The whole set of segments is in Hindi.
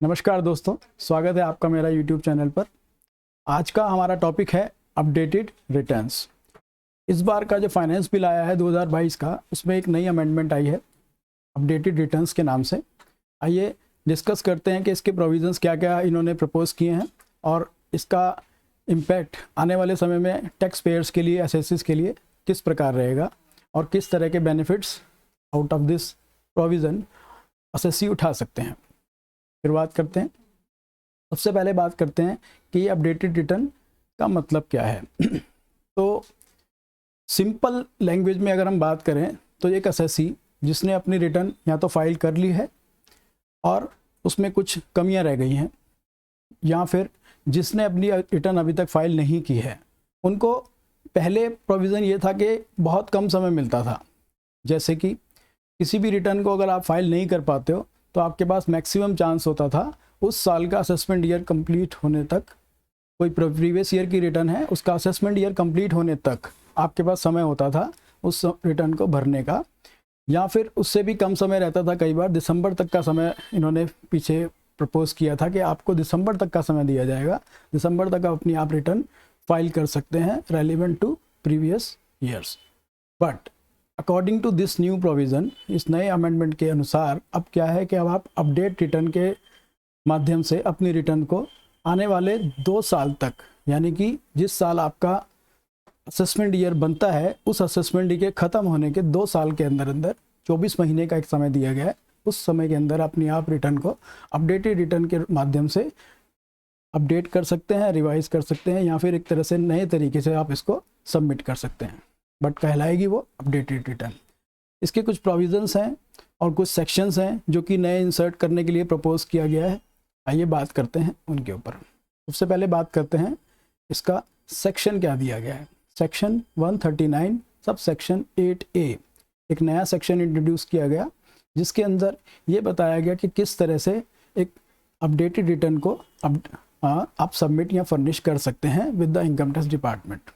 नमस्कार दोस्तों, स्वागत है आपका मेरा YouTube चैनल पर। आज का हमारा टॉपिक है अपडेटेड रिटर्न्स। इस बार का जो फाइनेंस बिल आया है 2022 का, उसमें एक नई अमेंडमेंट आई है अपडेटेड रिटर्न्स के नाम से। आइए डिस्कस करते हैं कि इसके प्रोविजंस क्या क्या इन्होंने प्रपोज किए हैं और इसका इम्पैक्ट आने वाले समय में टैक्स पेयर्स के लिए, एसएससीज के लिए किस प्रकार रहेगा और किस तरह के benefits out of this provision SSC उठा सकते हैं। शुरुआत करते हैं। सबसे पहले बात करते हैं कि ये अपडेटेड रिटर्न का मतलब क्या है। तो सिंपल लैंग्वेज में अगर हम बात करें तो एक एसएससी जिसने अपनी रिटर्न या तो फाइल कर ली है और उसमें कुछ कमियां रह गई हैं, या फिर जिसने अपनी रिटर्न अभी तक फाइल नहीं की है, उनको पहले प्रोविज़न ये था कि बहुत कम समय मिलता था। जैसे कि किसी भी रिटर्न को अगर आप फाइल नहीं कर पाते हो तो आपके पास मैक्सिमम चांस होता था उस साल का असेसमेंट ईयर कंप्लीट होने तक, कोई प्रीवियस ईयर की रिटर्न है उसका असेसमेंट ईयर कंप्लीट होने तक आपके पास समय होता था उस रिटर्न को भरने का, या फिर उससे भी कम समय रहता था। कई बार दिसंबर तक का समय इन्होंने पीछे प्रपोज किया था कि आपको दिसंबर तक का समय दिया जाएगा, दिसंबर तक अपनी आप रिटर्न फाइल कर सकते हैं relevant to previous years. But according to this new provision, इस नए अमेंडमेंट के अनुसार अब क्या है कि अब आप अपडेट रिटर्न के माध्यम से अपनी रिटर्न को आने वाले 2 साल तक, यानी कि जिस साल आपका असेसमेंट ईयर बनता है उस असेसमेंट ईयर के ख़त्म होने के 2 साल के अंदर अंदर 24 महीने का एक समय दिया गया है, उस समय के अंदर अपनी आप रिटर्न को अपडेटेड रिटर्न के माध्यम से अपडेट कर सकते हैं, रिवाइज कर सकते हैं, या फिर एक तरह से नए तरीके से आप इसको सबमिट कर सकते हैं। बट कहलाएगी वो अपडेटेड रिटर्न। इसके कुछ प्रोविजंस हैं और कुछ सेक्शंस हैं जो कि नए इंसर्ट करने के लिए प्रपोज किया गया है। आइए बात करते हैं उनके ऊपर। सबसे पहले बात करते हैं इसका सेक्शन क्या दिया गया है। सेक्शन 139 सब सेक्शन 8A एक नया सेक्शन इंट्रोड्यूस किया गया, जिसके अंदर ये बताया गया कि किस तरह से एक अपडेटेड रिटर्न को आप सबमिट या फर्निश कर सकते हैं with the income tax department.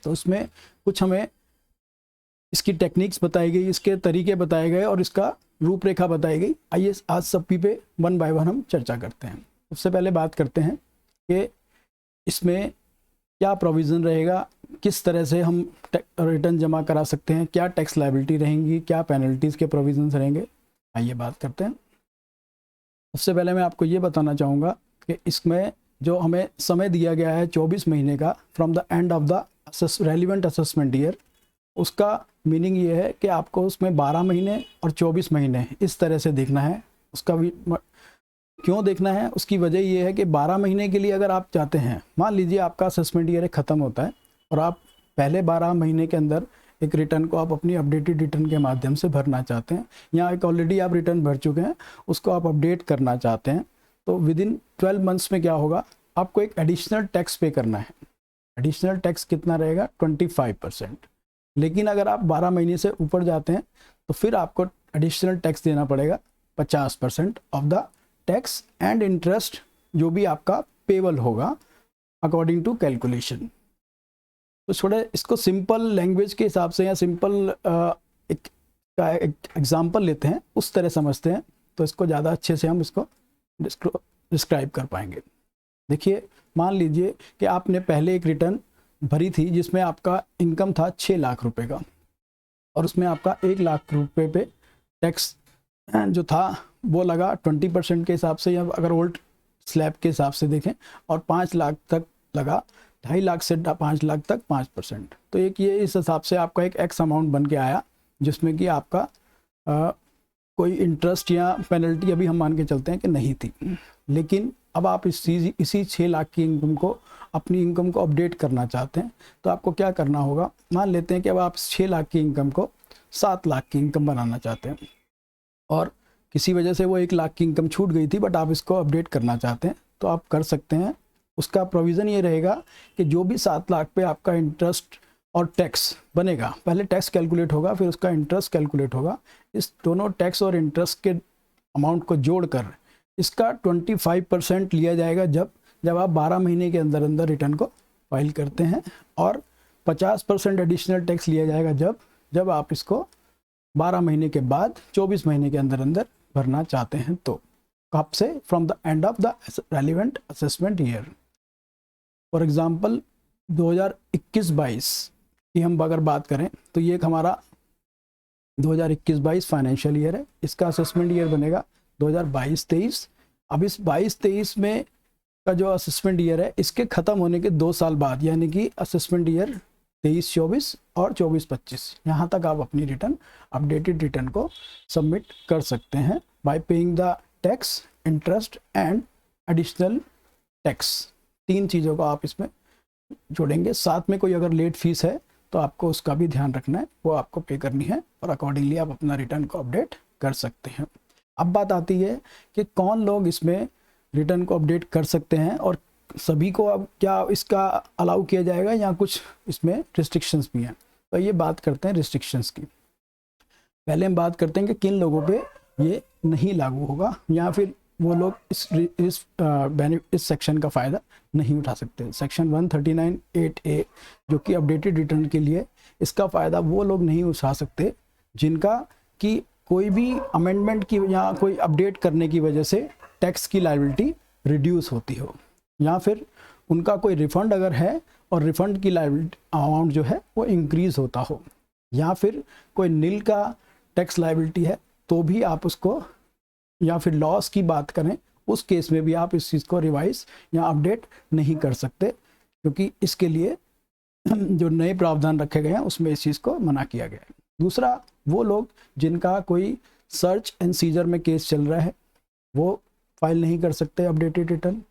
तो उसमें कुछ हमें इसकी टेक्निक्स बताई गई, इसके तरीके बताए गए और इसका रूपरेखा बताई गई। आइए आज सभी पे वन बाय वन हम चर्चा करते हैं। सबसे पहले बात करते हैं कि इसमें क्या प्रोविज़न रहेगा, किस तरह से हम रिटर्न जमा करा सकते हैं, क्या टैक्स लायबिलिटी रहेंगी, क्या पेनल्टीज़ के प्रोविज़न्स रहेंगे। आइए बात करते हैं। सबसे पहले मैं आपको ये बताना चाहूँगा कि इसमें जो हमें समय दिया गया है 24 महीने का from the end of the relevant assessment year, उसका मीनिंग ये है कि आपको उसमें 12 महीने और 24 महीने इस तरह से देखना है। उसका भी क्यों देखना है, उसकी वजह ये है कि 12 महीने के लिए अगर आप चाहते हैं, मान लीजिए आपका असेसमेंट ईयर ख़त्म होता है और आप पहले 12 महीने के अंदर एक रिटर्न को आप अपनी अपडेटेड रिटर्न के माध्यम से भरना चाहते हैं, या एक ऑलरेडी आप रिटर्न भर चुके हैं उसको आप अपडेट करना चाहते हैं, तो विद इन 12 मंथ्स में क्या होगा, आपको एक एडिशनल टैक्स पे करना है। एडिशनल टैक्स कितना रहेगा, 25%। लेकिन अगर आप 12 महीने से ऊपर जाते हैं तो फिर आपको एडिशनल टैक्स देना पड़ेगा 50% of the tax and interest जो भी आपका पेबल होगा अकॉर्डिंग टू कैलकुलेशन। तो थोड़े इसको सिंपल लैंग्वेज के हिसाब से या सिंपल एक एग्जाम्पल लेते हैं, उस तरह समझते हैं तो इसको ज़्यादा अच्छे से हम इसको डिस्क्राइब कर पाएंगे। देखिए, मान लीजिए कि आपने पहले एक रिटर्न भरी थी जिसमें आपका इनकम था 6 लाख रुपए का, और उसमें आपका 1 लाख रुपए पे टैक्स जो था वो लगा 20% के हिसाब से, या अगर ओल्ड स्लैब के हिसाब से देखें, और 5 लाख तक लगा, 2.5 लाख से 5 लाख तक 5%। तो एक ये इस हिसाब से आपका एक एक्स अमाउंट बन के आया, जिसमें कि आपका कोई इंटरेस्ट या पेनल्टी अभी हम मान के चलते हैं कि नहीं थी। लेकिन अब आप इसी 6 लाख की इनकम को, अपनी इनकम को अपडेट करना चाहते हैं, तो आपको क्या करना होगा। मान लेते हैं कि अब आप 6 लाख की इनकम को 7 लाख की इनकम बनाना चाहते हैं, और किसी वजह से वो 1 लाख की इनकम छूट गई थी, बट आप इसको अपडेट करना चाहते हैं तो आप कर सकते हैं। उसका प्रोविज़न ये रहेगा कि जो भी 7 लाख पे आपका इंटरेस्ट और टैक्स बनेगा, पहले टैक्स कैलकुलेट होगा फिर उसका इंटरेस्ट कैलकुलेट होगा, इस दोनों टैक्स और इंटरेस्ट के अमाउंट को जोड़कर इसका 25% लिया जाएगा जब आप 12 महीने के अंदर अंदर रिटर्न को फाइल करते हैं, और 50% एडिशनल टैक्स लिया जाएगा जब आप इसको 12 महीने के बाद 24 महीने के अंदर अंदर भरना चाहते हैं। तो कब से, from the end of the relevant assessment year. For example 2021-22 की हम अगर बात करें तो ये एक हमारा 2021-22 फाइनेंशियल ईयर है, इसका असेसमेंट ईयर बनेगा 2022-23। अब इस 22-23 में का जो असेसमेंट ईयर है इसके ख़त्म होने के 2 साल बाद, यानी कि असेसमेंट ईयर 23-24 और 24-25, यहाँ तक आप अपनी रिटर्न, अपडेटेड रिटर्न को सबमिट कर सकते हैं bye paying the tax, interest and additional tax. 3 चीज़ों को आप इसमें जोड़ेंगे। साथ में कोई अगर लेट फीस है तो आपको उसका भी ध्यान रखना है, वो आपको पे करनी है और अकॉर्डिंगली आप अपना रिटर्न को अपडेट कर सकते हैं। अब बात आती है कि कौन लोग इसमें रिटर्न को अपडेट कर सकते हैं और सभी को अब क्या इसका अलाउ किया जाएगा या कुछ इसमें रिस्ट्रिक्शंस भी हैं। तो ये बात करते हैं रिस्ट्रिक्शंस की। पहले हम बात करते हैं कि किन लोगों पे ये नहीं लागू होगा या फिर वो लोग इस सेक्शन का फ़ायदा नहीं उठा सकते। सेक्शन 139(8)(a) जो कि अपडेटेड रिटर्न के लिए, इसका फ़ायदा वो लोग नहीं उठा सकते जिनका कि कोई भी अमेंडमेंट की या कोई अपडेट करने की वजह से टैक्स की लायबिलिटी रिड्यूस होती हो, या फिर उनका कोई रिफ़ंड अगर है और रिफ़ंड की लायबिलिटी अमाउंट जो है वो इंक्रीज़ होता हो, या फिर कोई नील का टैक्स लायबिलिटी है तो भी आप उसको, या फिर लॉस की बात करें उस केस में भी आप इस चीज़ को रिवाइज या अपडेट नहीं कर सकते, क्योंकि इसके लिए जो नए प्रावधान रखे गए हैं उसमें इस चीज़ को मना किया गया है। दूसरा, वो लोग जिनका कोई सर्च एंड सीजर में केस चल रहा है वो फाइल नहीं कर सकते अपडेटेड रिटर्न।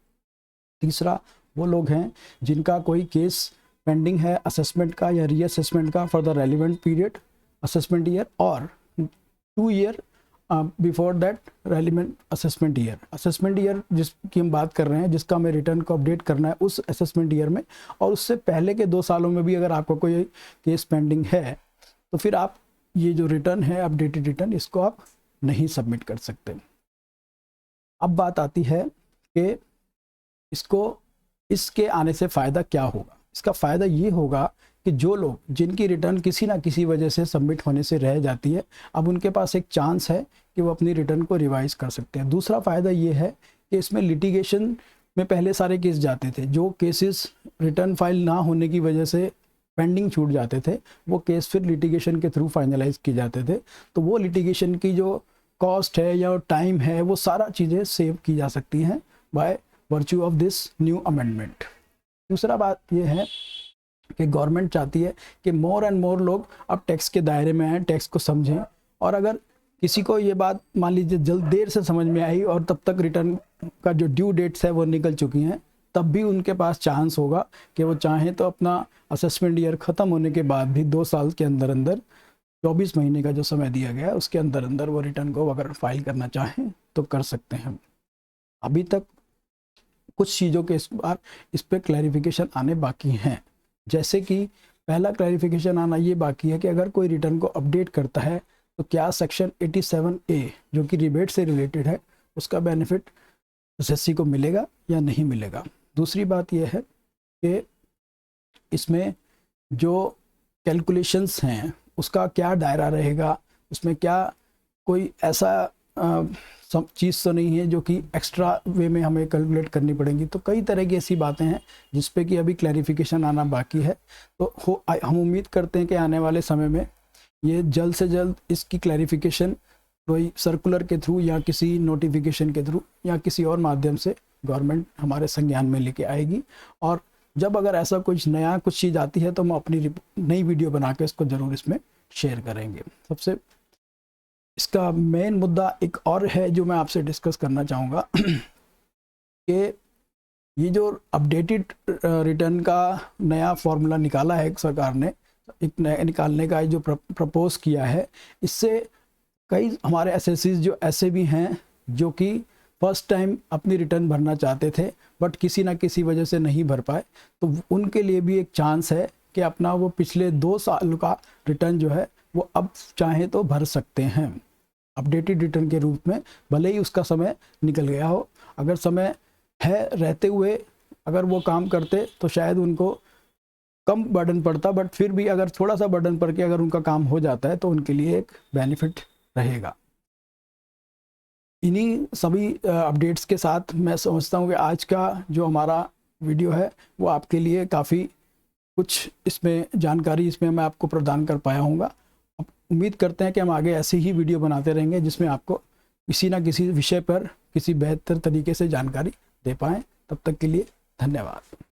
तीसरा, वो लोग हैं जिनका कोई केस पेंडिंग है असेसमेंट का या रीअसेसमेंट का for the relevant period assessment year और 2 year before that relevant assessment year. Assessment year जिसकी हम बात कर रहे हैं, जिसका हमें रिटर्न को अपडेट करना है उस असेसमेंट ईयर में, और उससे पहले के 2 सालों में भी अगर आपका कोई केस पेंडिंग है तो फिर आप ये जो रिटर्न है अपडेटेड रिटर्न, इसको आप नहीं सबमिट कर सकते। अब बात आती है कि इसके आने से फ़ायदा क्या होगा। इसका फ़ायदा ये होगा कि जो लोग जिनकी रिटर्न किसी ना किसी वजह से सबमिट होने से रह जाती है, अब उनके पास एक चांस है कि वो अपनी रिटर्न को रिवाइज कर सकते हैं। दूसरा फ़ायदा ये है कि इसमें लिटिगेशन में पहले सारे केस जाते थे, जो केसेस रिटर्न फाइल ना होने की वजह से पेंडिंग छूट जाते थे वो केस फिर लिटिगेशन के थ्रू फाइनलाइज किए जाते थे। तो वो लिटिगेशन की जो कॉस्ट है या टाइम है वो सारा चीज़ें सेव की जा सकती हैं by virtue of this new amendment. दूसरा बात ये है कि गवर्नमेंट चाहती है कि मोर एंड मोर लोग अब टैक्स के दायरे में आएँ, टैक्स को समझें, और अगर किसी को ये बात मान लीजिए देर से समझ में आई और तब तक रिटर्न का जो ड्यू डेट्स है वो निकल चुकी हैं, तब भी उनके पास चांस होगा कि वो चाहें तो अपना असेसमेंट ईयर ख़त्म होने के बाद भी 2 साल के अंदर अंदर 24 महीने का जो समय दिया गया है उसके अंदर अंदर वो रिटर्न को अगर फाइल करना चाहें तो कर सकते हैं। अभी तक कुछ चीज़ों के इस बार इस पर क्लैरिफिकेशन आने बाकी हैं, जैसे कि पहला क्लैरिफिकेशन आना ये बाकी है कि अगर कोई रिटर्न को अपडेट करता है तो क्या सेक्शन 87A जो कि रिबेट से रिलेटेड है उसका बेनिफिट एसएससी को मिलेगा या नहीं मिलेगा। दूसरी बात यह है कि इसमें जो कैलकुलेशंस हैं उसका क्या दायरा रहेगा, उसमें क्या कोई ऐसा सब चीज़ तो नहीं है जो कि एक्स्ट्रा वे में हमें कैलकुलेट करनी पड़ेंगी। तो कई तरह की ऐसी बातें हैं जिस पे कि अभी क्लैरिफिकेशन आना बाकी है। तो हम उम्मीद करते हैं कि आने वाले समय में ये जल्द से जल्द इसकी क्लैरिफिकेशन कोई सर्कुलर के थ्रू या किसी नोटिफिकेशन के थ्रू या किसी और माध्यम से गवर्नमेंट हमारे संज्ञान में लेके आएगी, और जब अगर ऐसा कुछ नया कुछ चीज़ आती है तो हम अपनी नई वीडियो बना के इसको ज़रूर इसमें शेयर करेंगे। सबसे इसका मेन मुद्दा एक और है जो मैं आपसे डिस्कस करना चाहूँगा कि ये जो अपडेटेड रिटर्न का नया फॉर्मूला निकाला है सरकार ने, एक नया निकालने का जो प्रपोज किया है, इससे कई हमारे एसएससीज जो ऐसे भी हैं जो कि फर्स्ट टाइम अपनी रिटर्न भरना चाहते थे बट किसी ना किसी वजह से नहीं भर पाए, तो उनके लिए भी एक चांस है कि अपना वो पिछले 2 साल का रिटर्न जो है वो अब चाहें तो भर सकते हैं अपडेटेड रिटर्न के रूप में, भले ही उसका समय निकल गया हो। अगर समय है रहते हुए अगर वो काम करते तो शायद उनको कम बर्डन पड़ता, बट फिर भी अगर थोड़ा सा बर्डन पड़ के अगर उनका काम हो जाता है तो उनके लिए एक बेनिफिट रहेगा। इन्हीं सभी अपडेट्स के साथ मैं समझता हूँ कि आज का जो हमारा वीडियो है वो आपके लिए काफ़ी कुछ इसमें जानकारी इसमें मैं आपको प्रदान कर पाया हूँगा। उम्मीद करते हैं कि हम आगे ऐसे ही वीडियो बनाते रहेंगे जिसमें आपको किसी ना किसी विषय पर किसी बेहतर तरीके से जानकारी दे पाएँ। तब तक के लिए धन्यवाद।